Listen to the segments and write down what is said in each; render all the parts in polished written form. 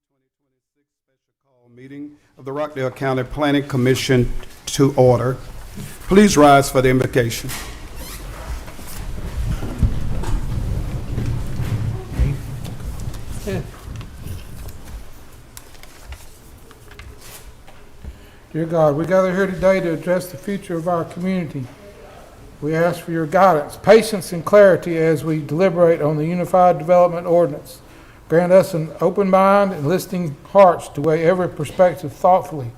2026 special call meeting of the Rockdale County Planning Commission to order. Please rise for the invocation. Dear God, we gather here today to address the future of our community. We ask for your guidance, patience, and clarity as we deliberate on the Unified Development Ordinance. Grant us an open mind and listening hearts to weigh every perspective thoughtfully.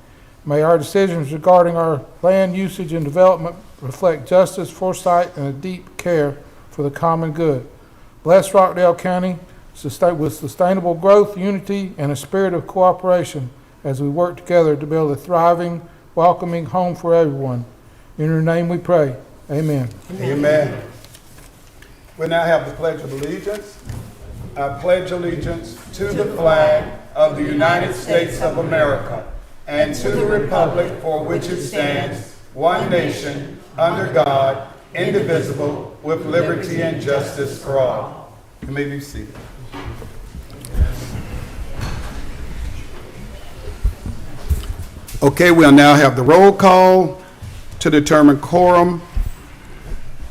May our decisions regarding our land usage and development reflect justice, foresight, and a deep care for the common good. Bless Rockdale County with sustainable growth, unity, and a spirit of cooperation as we work together to build a thriving, welcoming home for everyone. In your name we pray. Amen. Amen. We now have the Pledge of Allegiance. I pledge allegiance to the flag of the United States of America and to the republic for which it stands, one nation, under God, indivisible, with liberty and justice for all. You may be seated. Okay, we'll now have the roll call to determine quorum.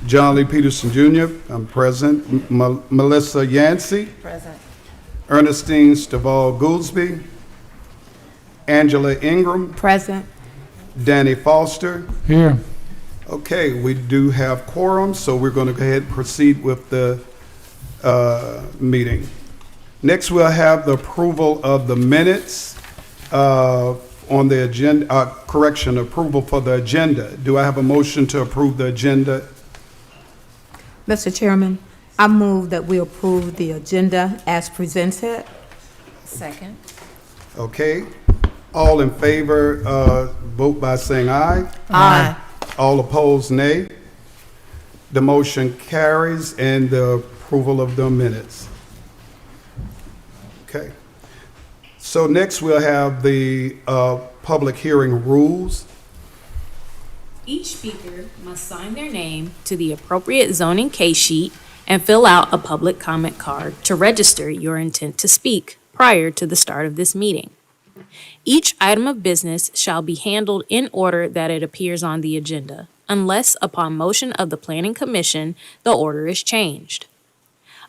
John Lee Peterson Jr., I'm present. Melissa Yancey. Present. Ernestine Stovall Goolsby. Angela Ingram. Present. Danny Foster. Here. Okay, we do have quorum, so we're going to go ahead and proceed with the meeting. Next, we'll have the approval of the minutes on the agenda, approval for the agenda. Do I have a motion to approve the agenda? Mr. Chairman, I move that we approve the agenda as presented. Second. Okay. All in favor, vote by saying aye. Aye. All opposed, nay. The motion carries and the approval of the minutes. Okay. So next we'll have the public hearing rules. Each speaker must sign their name to the appropriate zoning case sheet and fill out a public comment card to register your intent to speak prior to the start of this meeting. Each item of business shall be handled in order that it appears on the agenda, unless upon motion of the Planning Commission, the order is changed.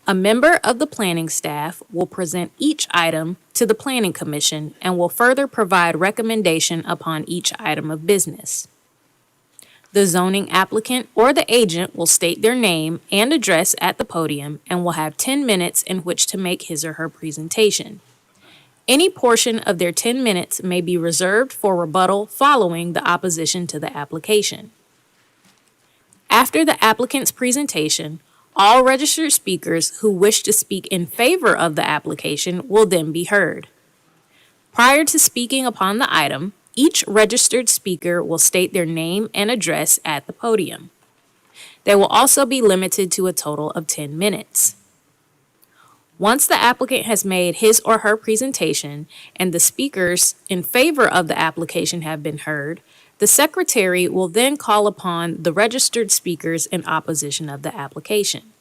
A member of the planning staff will present each item to the Planning Commission and will further provide recommendation upon each item of business. The zoning applicant or the agent will state their name and address at the podium and will have 10 minutes in which to make his or her presentation. Any portion of their 10 minutes may be reserved for rebuttal following the opposition to the application. After the applicant's presentation, all registered speakers who wish to speak in favor of the application will then be heard. Prior to speaking upon the item, each registered speaker will state their name and address at the podium. They will also be limited to a total of 10 minutes. Once the applicant has made his or her presentation and the speakers in favor of the application have been heard, the secretary will then call upon the registered speakers in opposition of the application.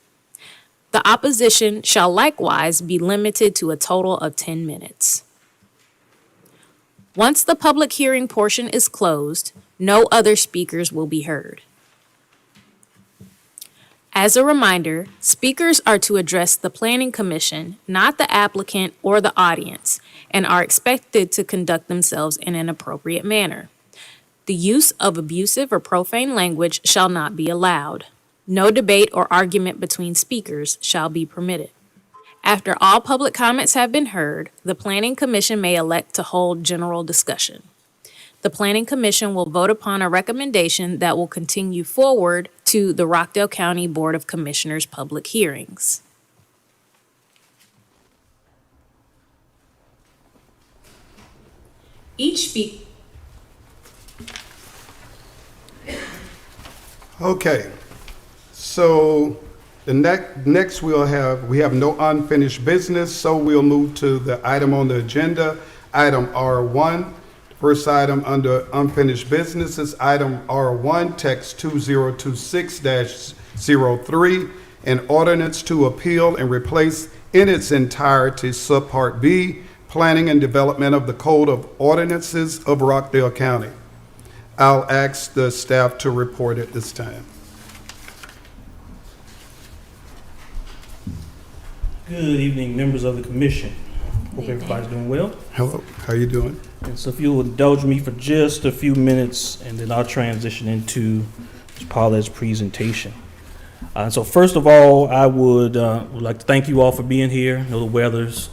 The opposition shall likewise be limited to a total of 10 minutes. Once the public hearing portion is closed, no other speakers will be heard. As a reminder, speakers are to address the Planning Commission, not the applicant or the audience, and are expected to conduct themselves in an appropriate manner. The use of abusive or profane language shall not be allowed. No debate or argument between speakers shall be permitted. After all public comments have been heard, the Planning Commission may elect to hold general discussion. The Planning Commission will vote upon a recommendation that will continue forward to the Rockdale County Board of Commissioners public hearings. Okay. So the next we have no unfinished business, so we'll move to the item on the agenda, item R1. First item under unfinished business is item R1, text 2026-03, an ordinance to appeal and replace in its entirety subpart B Planning and Development of the Code of Ordinances of Rockdale County. I'll ask the staff to report at this time. Good evening, members of the commission. Hope everybody's doing well. Hello, how you doing? And so if you'll indulge me for just a few minutes, and then I'll transition into Ms. Paulette's presentation. So first of all, I would like to thank you all for being here. I know the weather's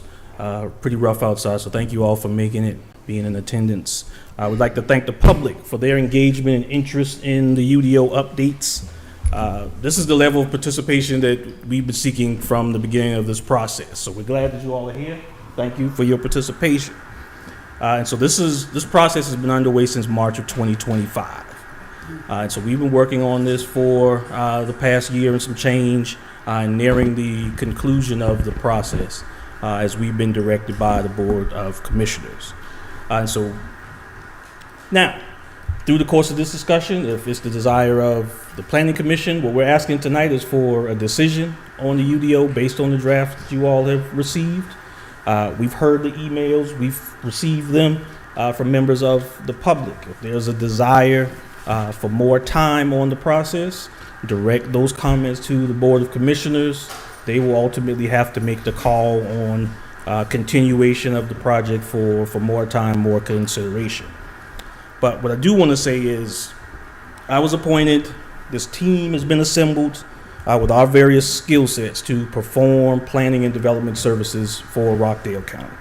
pretty rough outside, so thank you all for making it, being in attendance. I would like to thank the public for their engagement and interest in the UDO updates. This is the level of participation that we've been seeking from the beginning of this process. So we're glad that you all are here. Thank you for your participation. And so this process has been underway since March of 2025. And so we've been working on this for the past year and some change, nearing the conclusion of the process as we've been directed by the Board of Commissioners. And so now, through the course of this discussion, if it's the desire of the Planning Commission, what we're asking tonight is for a decision on the UDO based on the draft that you all have received. We've heard the emails, we've received them from members of the public. If there's a desire for more time on the process, direct those comments to the Board of Commissioners. They will ultimately have to make the call on continuation of the project for more time, more consideration. But what I do want to say is I was appointed, this team has been assembled with our various skill sets to perform planning and development services for Rockdale County.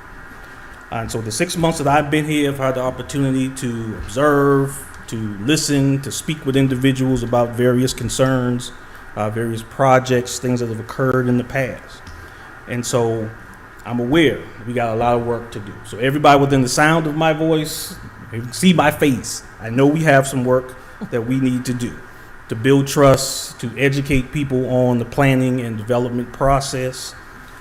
And so the 6 months that I've been here, I've had the opportunity to observe, to listen, to speak with individuals about various concerns, various projects, things that have occurred in the past. And so I'm aware we got a lot of work to do. So everybody within the sound of my voice, you can see my face. I know we have some work that we need to do to build trust, to educate people on the planning and development process,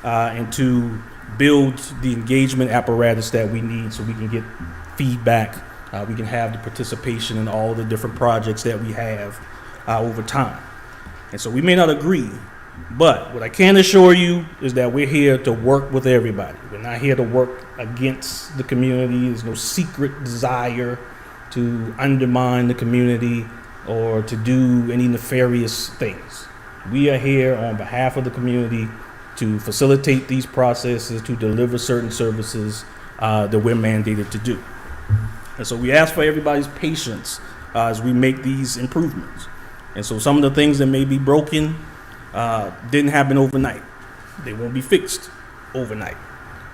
and to build the engagement apparatus that we need so we can get feedback. We can have the participation in all the different projects that we have over time. And so we may not agree, but what I can assure you is that we're here to work with everybody. We're not here to work against the community. There's no secret desire to undermine the community or to do any nefarious things. We are here on behalf of the community to facilitate these processes, to deliver certain services that we're mandated to do. And so we ask for everybody's patience as we make these improvements. And so some of the things that may be broken didn't happen overnight. They won't be fixed overnight.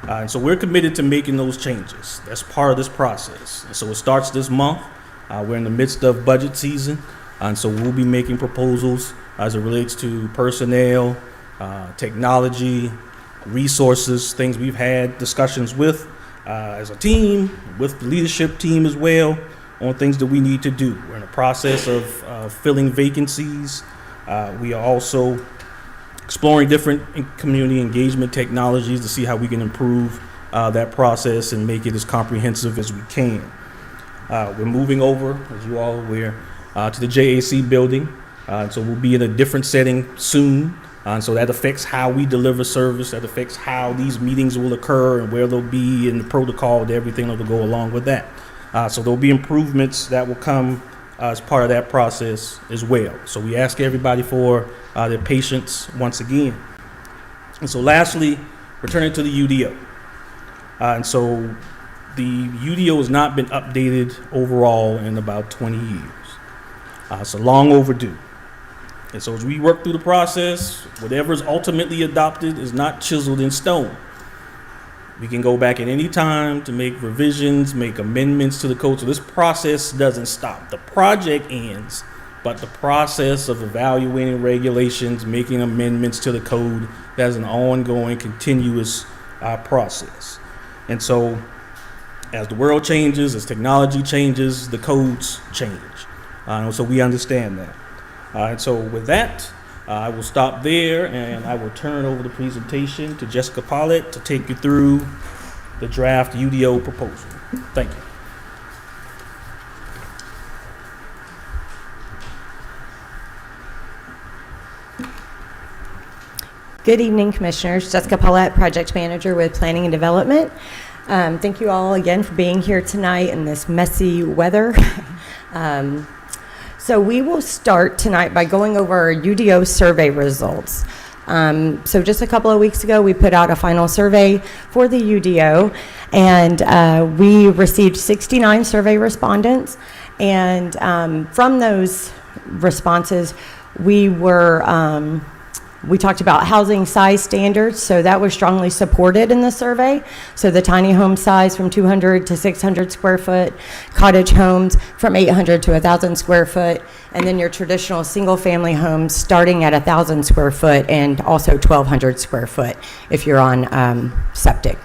And so we're committed to making those changes. That's part of this process. And so it starts this month. We're in the midst of budget season. And so we'll be making proposals as it relates to personnel, technology, resources, things we've had discussions with as a team, with the leadership team as well, on things that we need to do. We're in the process of filling vacancies. We are also exploring different community engagement technologies to see how we can improve that process and make it as comprehensive as we can. We're moving over, as you all are aware, to the JAC building. So we'll be in a different setting soon. So that affects how we deliver service. That affects how these meetings will occur and where they'll be and the protocol and everything that will go along with that. So there'll be improvements that will come as part of that process as well. So we ask everybody for their patience once again. And so lastly, returning to the UDO. And so the UDO has not been updated overall in about 20 years. It's long overdue. And so as we work through the process, whatever is ultimately adopted is not chiseled in stone. We can go back at any time to make revisions, make amendments to the code. So this process doesn't stop. The project ends, but the process of evaluating regulations, making amendments to the code, that's an ongoing, continuous process. And so as the world changes, as technology changes, the codes change. So we understand that. And so with that, I will stop there and I will turn over the presentation to Jessica Paulette to take you through the draft UDO proposal. Thank you. Good evening, Commissioners. Jessica Paulette, Project Manager with Planning and Development. Thank you all again for being here tonight in this messy weather. So we will start tonight by going over our UDO survey results. So just a couple of weeks ago, we put out a final survey for the UDO, and we received 69 survey respondents. And from those responses, we talked about housing size standards, so that was strongly supported in the survey. So the tiny home size from 200 to 600 square foot, cottage homes from 800 to 1,000 square foot, and then your traditional single-family homes starting at 1,000 square foot and also 1,200 square foot if you're on septic.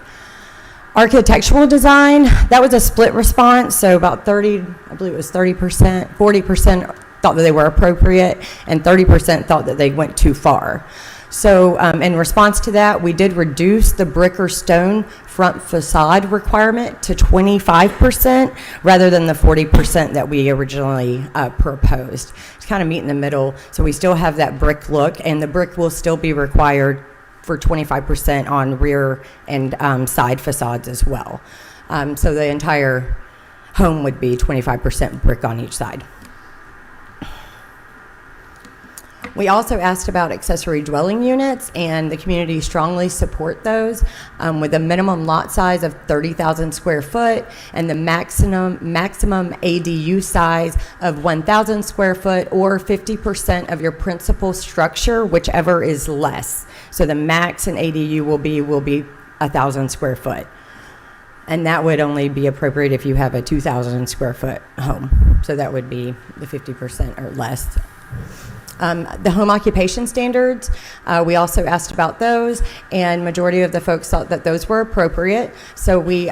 Architectural design, that was a split response, so about 30, I believe it was 30%, 40% thought that they were appropriate, and 30% thought that they went too far. So in response to that, we did reduce the brick or stone front facade requirement to 25% rather than the 40% that we originally proposed. It's kind of meet in the middle, so we still have that brick look, and the brick will still be required for 25% on rear and side facades as well. So the entire home would be 25% brick on each side. We also asked about accessory dwelling units, and the community strongly support those with a minimum lot size of 30,000 square foot and the maximum ADU size of 1,000 square foot or 50% of your principal structure, whichever is less. So the max in ADU will be 1,000 square foot. And that would only be appropriate if you have a 2,000 square foot home. So that would be the 50% or less. The home occupation standards, we also asked about those, and majority of the folks thought that those were appropriate. So we,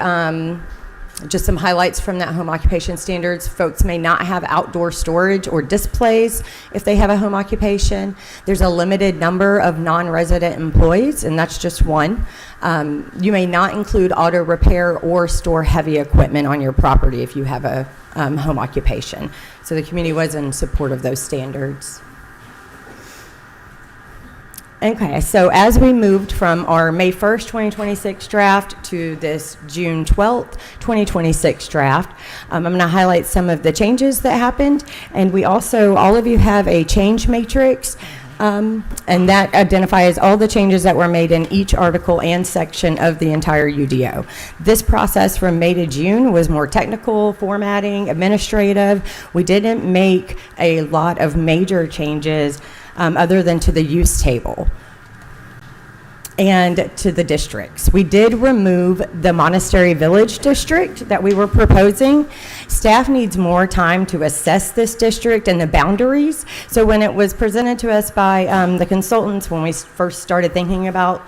just some highlights from that home occupation standards. Folks may not have outdoor storage or displays if they have a home occupation. There's a limited number of non-resident employees, and that's just one. You may not include auto repair or store heavy equipment on your property if you have a home occupation. So the community was in support of those standards. Okay, so as we moved from our May 1st, 2026 draft to this June 12th, 2026 draft, I'm going to highlight some of the changes that happened, and we also, all of you have a change matrix, and that identifies all the changes that were made in each article and section of the entire UDO. This process from May to June was more technical, formatting, administrative. We didn't make a lot of major changes other than to the use table and to the districts. We did remove the Monastery Village district that we were proposing. Staff needs more time to assess this district and the boundaries. So when it was presented to us by the consultants, when we first started thinking about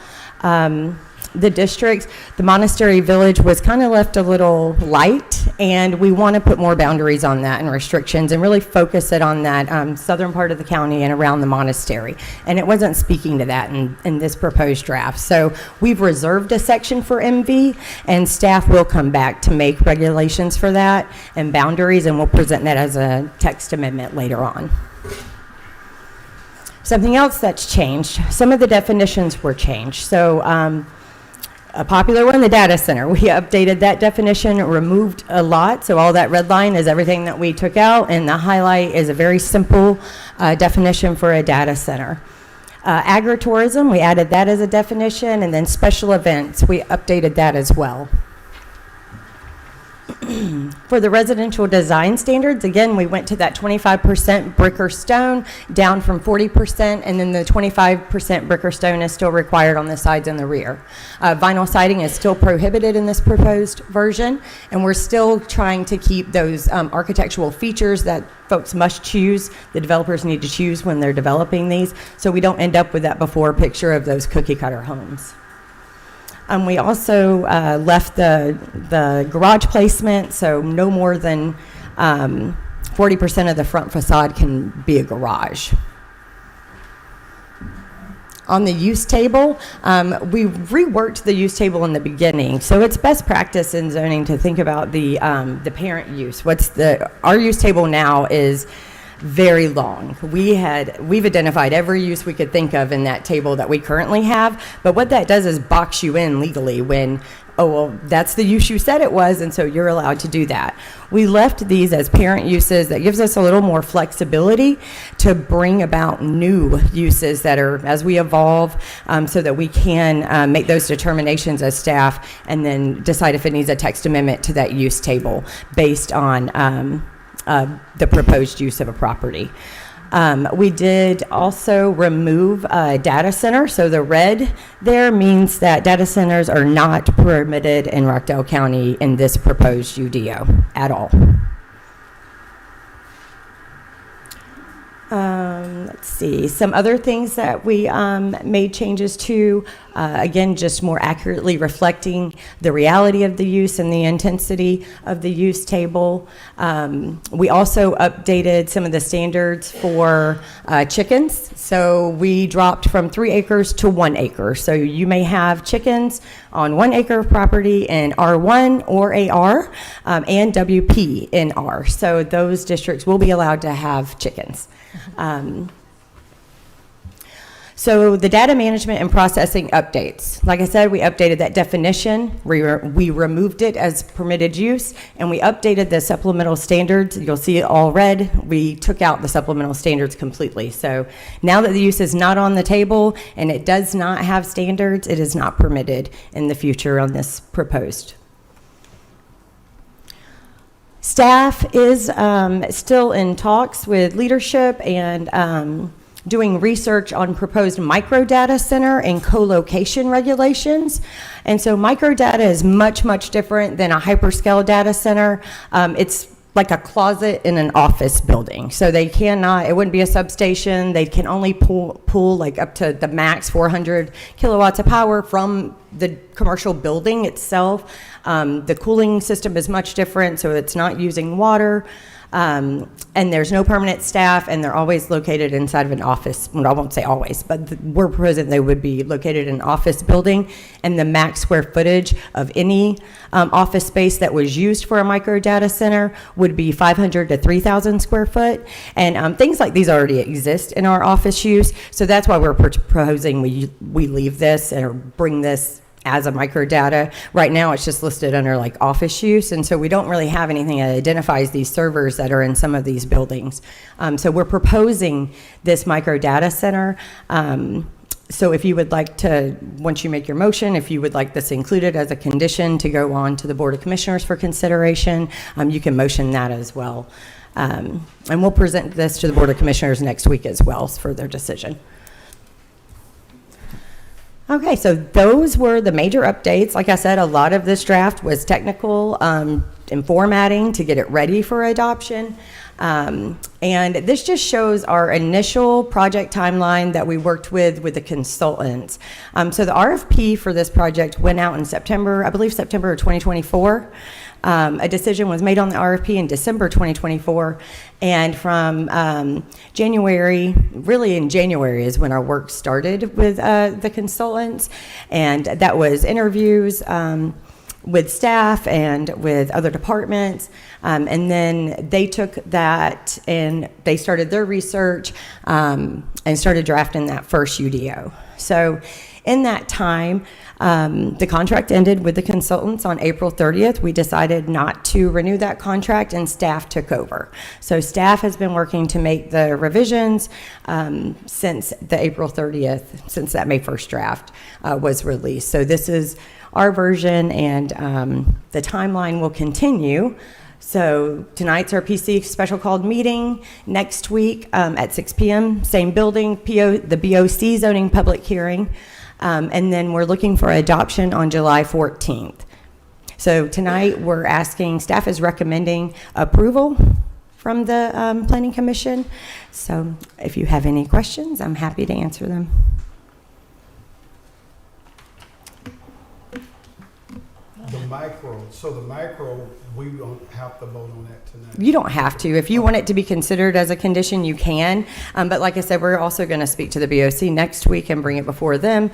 the districts, the Monastery Village was kind of left a little light, and we want to put more boundaries on that and restrictions and really focus it on that southern part of the county and around the monastery. And it wasn't speaking to that in this proposed draft. So we've reserved a section for MV, and staff will come back to make regulations for that and boundaries, and we'll present that as a text amendment later on. Something else that's changed, some of the definitions were changed. So a popular one, the data center. We updated that definition, removed a lot, so all that red line is everything that we took out, and the highlight is a very simple definition for a data center. Agritourism, we added that as a definition, and then special events, we updated that as well. For the residential design standards, again, we went to that 25% brick or stone, down from 40%, and then the 25% brick or stone is still required on the sides and the rear. Vinyl siding is still prohibited in this proposed version, and we're still trying to keep those architectural features that folks must choose, the developers need to choose when they're developing these, so we don't end up with that before picture of those cookie cutter homes. We also left the garage placement, so no more than 40% of the front facade can be a garage. On the use table, we reworked the use table in the beginning, so it's best practice in zoning to think about the parent use. Our use table now is very long. We've identified every use we could think of in that table that we currently have, but what that does is box you in legally when, oh, well, that's the use you said it was, and so you're allowed to do that. We left these as parent uses. That gives us a little more flexibility to bring about new uses that are, as we evolve, so that we can make those determinations as staff and then decide if it needs a text amendment to that use table based on the proposed use of a property. We did also remove a data center. So the red there means that data centers are not permitted in Rockdale County in this proposed UDO at all. Let's see, some other things that we made changes to, again, just more accurately reflecting the reality of the use and the intensity of the use table. We also updated some of the standards for chickens. So we dropped from 3 acres to 1 acre. So you may have chickens on 1 acre of property in R1 or AR and WP in R. So those districts will be allowed to have chickens. So the data management and processing updates. Like I said, we updated that definition. We removed it as permitted use, and we updated the supplemental standards. You'll see it all red. We took out the supplemental standards completely. So now that the use is not on the table and it does not have standards, it is not permitted in the future on this proposed. Staff is still in talks with leadership and doing research on proposed micro data center and co-location regulations. And so micro data is much, much different than a hyperscale data center. It's like a closet in an office building. So they cannot, it wouldn't be a substation. They can only pull like up to the max 400 kilowatts of power from the commercial building itself. The cooling system is much different, so it's not using water. And there's no permanent staff, and they're always located inside of an office. Well, I won't say always, but we're present. They would be located in an office building, and the max square footage of any office space that was used for a micro data center would be 500 to 3,000 square foot. And things like these already exist in our office use, so that's why we're proposing we leave this or bring this as a microdata. Right now, it's just listed under like office use, and so we don't really have anything that identifies these servers that are in some of these buildings. So we're proposing this microdata center. So if you would like to, once you make your motion, if you would like this included as a condition to go on to the Board of Commissioners for consideration, you can motion that as well. And we'll present this to the Board of Commissioners next week as well for their decision. Okay, so those were the major updates. Like I said, a lot of this draft was technical and formatting to get it ready for adoption. And this just shows our initial project timeline that we worked with the consultants. So the RFP for this project went out in September, I believe September of 2024. A decision was made on the RFP in December 2024, and from January, really in January is when our work started with the consultants, and that was interviews with staff and with other departments, and then they took that and they started their research and started drafting that first UDO. So in that time, the contract ended with the consultants on April 30th. We decided not to renew that contract, and staff took over. So staff has been working to make the revisions since the April 30th, since that May 1st draft was released. So this is our version, and the timeline will continue. So tonight's our PC special called meeting. Next week at 6 p.m., same building, the BOC zoning public hearing. And then we're looking for adoption on July 14th. So tonight we're asking, staff is recommending approval from the Planning Commission. So if you have any questions, I'm happy to answer them. The micro, we don't have to vote on that tonight. You don't have to. If you want it to be considered as a condition, you can. But like I said, we're also going to speak to the BOC next week and bring it before them.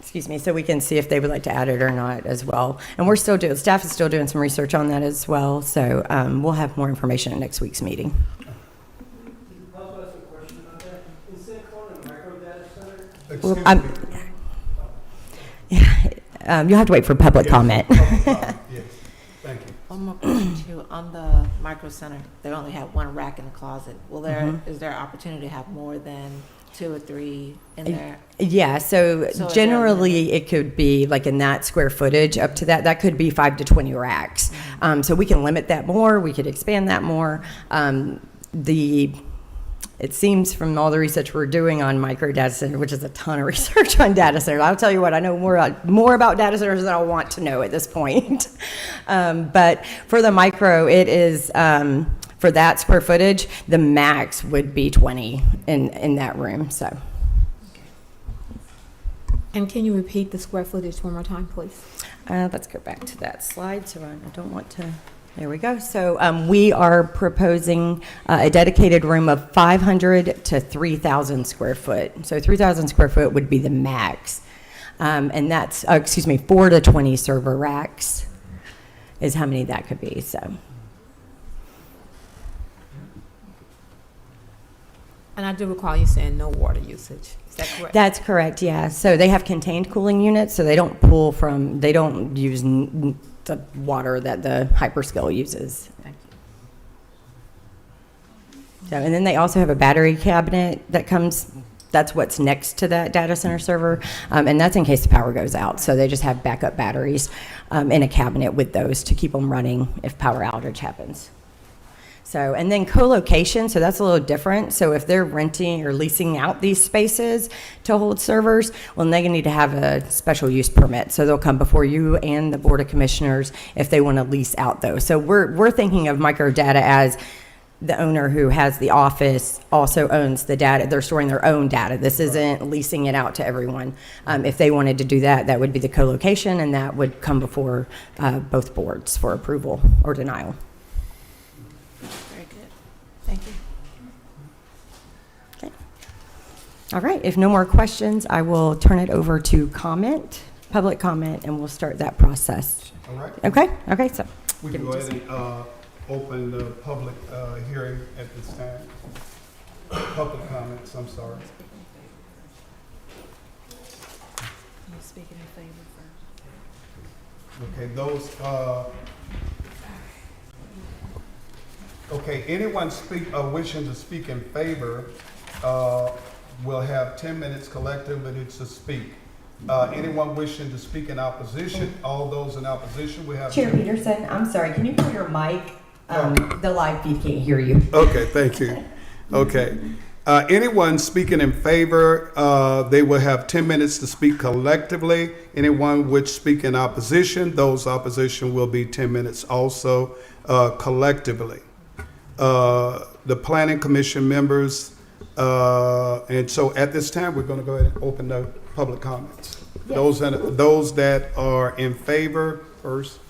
So we can see if they would like to add it or not as well. And we're still doing, staff is still doing some research on that as well. So we'll have more information at next week's meeting. Excuse I'm- me. You'll have to wait for public comment. Yes, thank you. One more question too, on the micro center, they only have one rack in the closet. Is there opportunity to have more than 2 or 3 in there? Yeah, so So is there a generally it could be like in that square footage up to that could be 5 to 20 racks. So we can limit that more, we could expand that more. It seems from all the research we're doing on micro data center, which is a ton of research on data centers. I'll tell you what, I know more about data centers than I want to know at this point. But for the micro, it is, for that square footage, the max would be 20 in that room, so. And can you repeat the square footage one more time, please? Let's go back to that slide, so I don't want to, there we go. So we are proposing a dedicated room of 500 to 3,000 square foot. So 3,000 square foot would be the max. And that's, 4 to 20 server racks is how many that could be, so. And I do recall you saying no water usage. Is that correct? That's correct, yeah. So they have contained cooling units, so they don't pull from, they don't use the water that the hyperscale uses. Thank you. So, and then they also have a battery cabinet that comes, that's what's next to that data center server, and that's in case the power goes out. So they just have backup batteries in a cabinet with those to keep them running if power outage happens. So, and then co-location, so that's a little different. So if they're renting or leasing out these spaces to hold servers, well, they need to have a special use permit. So they'll come before you and the Board of Commissioners if they want to lease out those. So we're thinking of microdata as the owner who has the office also owns the data. They're storing their own data. This isn't leasing it out to everyone. If they wanted to do that, that would be the co-location, and that would come before both boards for approval or denial. Very good. Thank you. Okay. All right, if no more questions, I will turn it over to public comment, and we'll start that process. All right. Okay, so. We can go ahead and open the public hearing at this time. Public comments, I'm sorry. You speaking in favor Okay, okay, anyone wishing to speak in favor will have 10 minutes collectively to speak. Anyone wishing to speak in opposition, all those in opposition, we have. Chair Peterson, I'm sorry, can you put your mic, the live feed can't hear you. Okay, thank you. Okay. Anyone speaking in favor, they will have 10 minutes to speak collectively. Anyone which speak in opposition, those opposition will be 10 minutes also collectively. The Planning Commission members, and so at this time, we're going to go ahead and open the public comments. Yes. Those that are in favor first.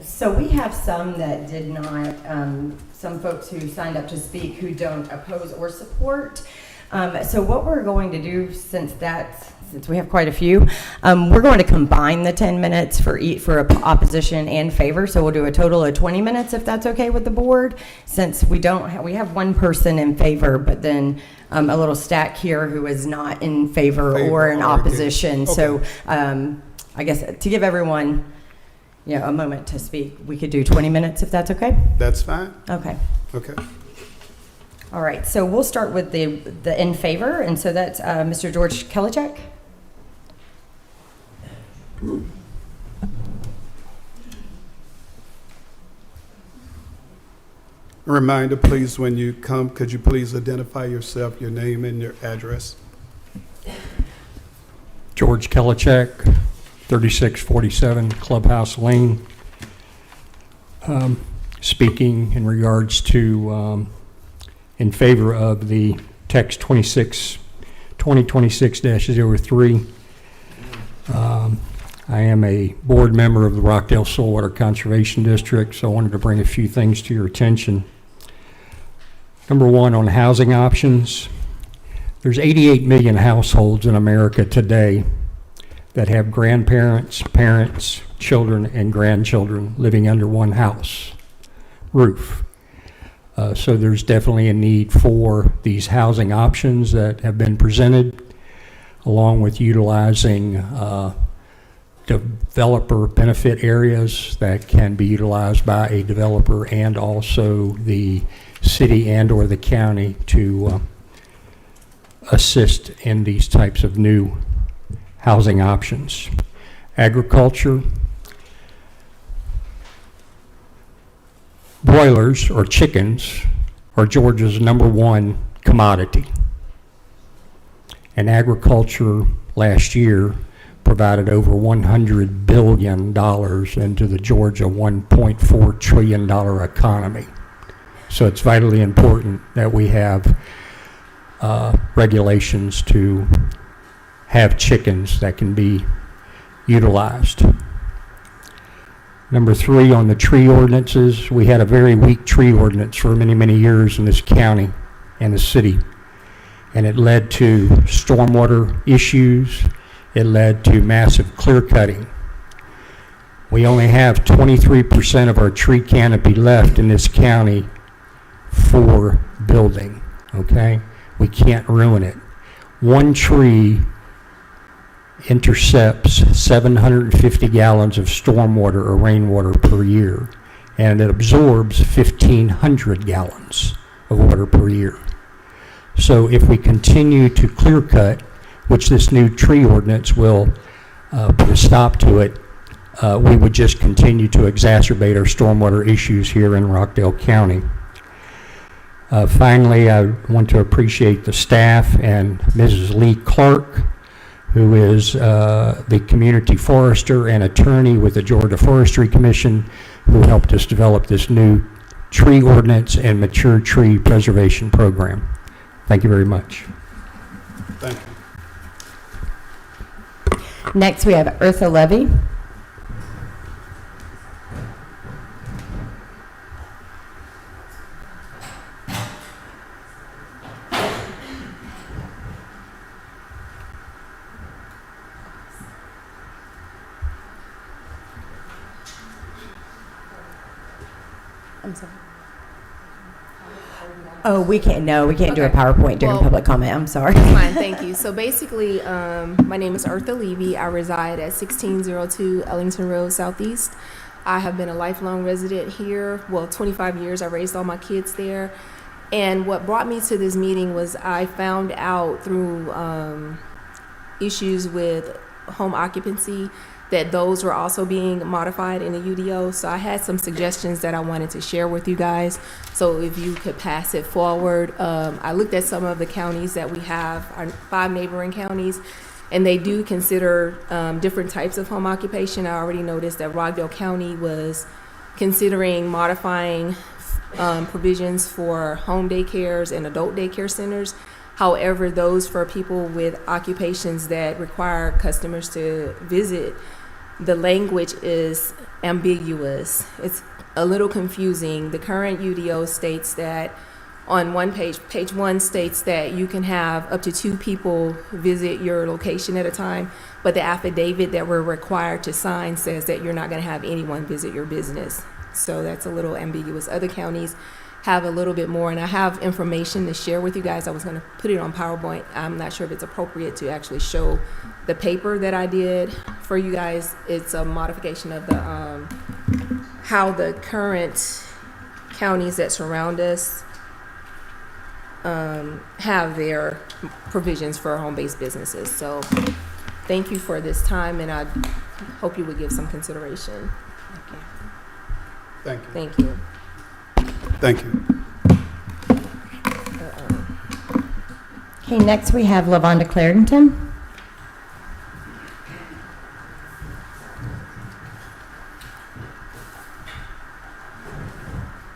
So we have some that did not, some folks who signed up to speak who don't oppose or support. So what we're going to do, since we have quite a few, we're going to combine the 10 minutes for opposition and favor. So we'll do a total of 20 minutes if that's okay with the board. Since we have one person in favor, but then a little stack here who is not in favor or in opposition. Okay. So I guess to give everyone a moment to speak, we could do 20 minutes if that's okay? That's fine. Okay. Okay. All right, so we'll start with the in favor, and so that's Mr. George Kelichek. A reminder, please, when you come, could you please identify yourself, your name and your address? George Kelichek, 3647 Clubhouse Lane. Speaking in regards to in favor of the text 2026-03. I am a board member of the Rockdale Soil Conservation District, so I wanted to bring a few things to your attention. Number one, on housing options, there's 88 million households in America today that have grandparents, parents, children, and grandchildren living under one house roof. So there's definitely a need for these housing options that have been presented, along with utilizing developer benefit areas that can be utilized by a developer and also the city and or the county to assist in these types of new housing options. Agriculture. Broilers, or chickens, are Georgia's #1 commodity. And agriculture last year provided over $100 billion into the Georgia $1.4 trillion economy. So it's vitally important that we have regulations to have chickens that can be utilized. Number 3, on the tree ordinances, we had a very weak tree ordinance for many, many years in this county and the city. And it led to stormwater issues. It led to massive clear cutting. We only have 23% of our tree canopy left in this county for building, okay? We can't ruin it. One tree intercepts 750 gallons of stormwater or rainwater per year, and it absorbs 1,500 gallons of water per year. So if we continue to clear cut, which this new tree ordinance will put a stop to it, we would just continue to exacerbate our stormwater issues here in Rockdale County. Finally, I want to appreciate the staff and Mrs. Lee Clark, who is the community forester and attorney with the Georgia Forestry Commission, who helped us develop this new tree ordinance and mature tree preservation program. Thank you very much. Thank you. Next, we have Eartha Levy. I'm sorry. Oh, we can't do a PowerPoint during Well, public comment. I'm sorry. Fine, thank you. So basically, my name is Eartha Levy. I reside at 1602 Ellington Road Southeast. I have been a lifelong resident here, 25 years. I raised all my kids there. And what brought me to this meeting was I found out through issues with home occupancy that those were also being modified in the UDO. So I had some suggestions that I wanted to share with you guys. So if you could pass it forward. I looked at some of the counties that we have, our 5 neighboring counties, and they do consider different types of home occupation. I already noticed that Rockdale County was considering modifying provisions for home daycares and adult daycare centers. However, those for people with occupations that require customers to visit, the language is ambiguous. It's a little confusing. The current UDO states that on one page 1 states that you can have up to 2 people visit your location at a time, but the affidavit that we're required to sign says that you're not going to have anyone visit your business. So that's a little ambiguous. Other counties have a little bit more, and I have information to share with you guys. I was going to put it on PowerPoint. I'm not sure if it's appropriate to actually show the paper that I did for you guys. It's a modification of the how the current counties that surround us have their provisions for home-based businesses. So thank you for this time, and I hope you would give some consideration. Thank you. Thank you. Thank you. Okay, next we have LaVonda Clarendon.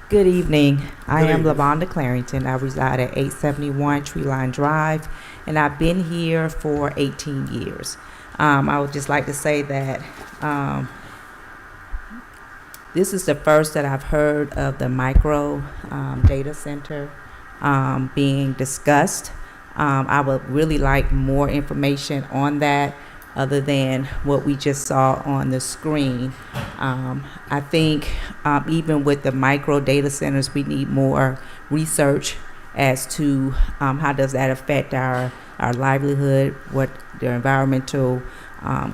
Good evening. I Good am evening. LaVonda Clarendon. I reside at 871 Treeline Drive, and I've been here for 18 years. I would just like to say that this is the first that I've heard of the micro data center being discussed. I would really like more information on that. other than what we just saw on the screen. I think even with the micro data centers, we need more research as to how does that affect our livelihood, what the environmental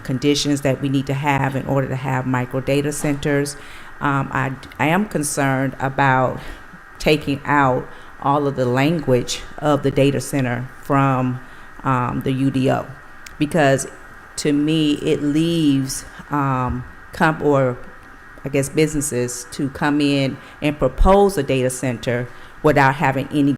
conditions that we need to have in order to have micro data centers. I am concerned about taking out all of the language of the data center from the UDO, because to me it leaves businesses to come in and propose a data center without having any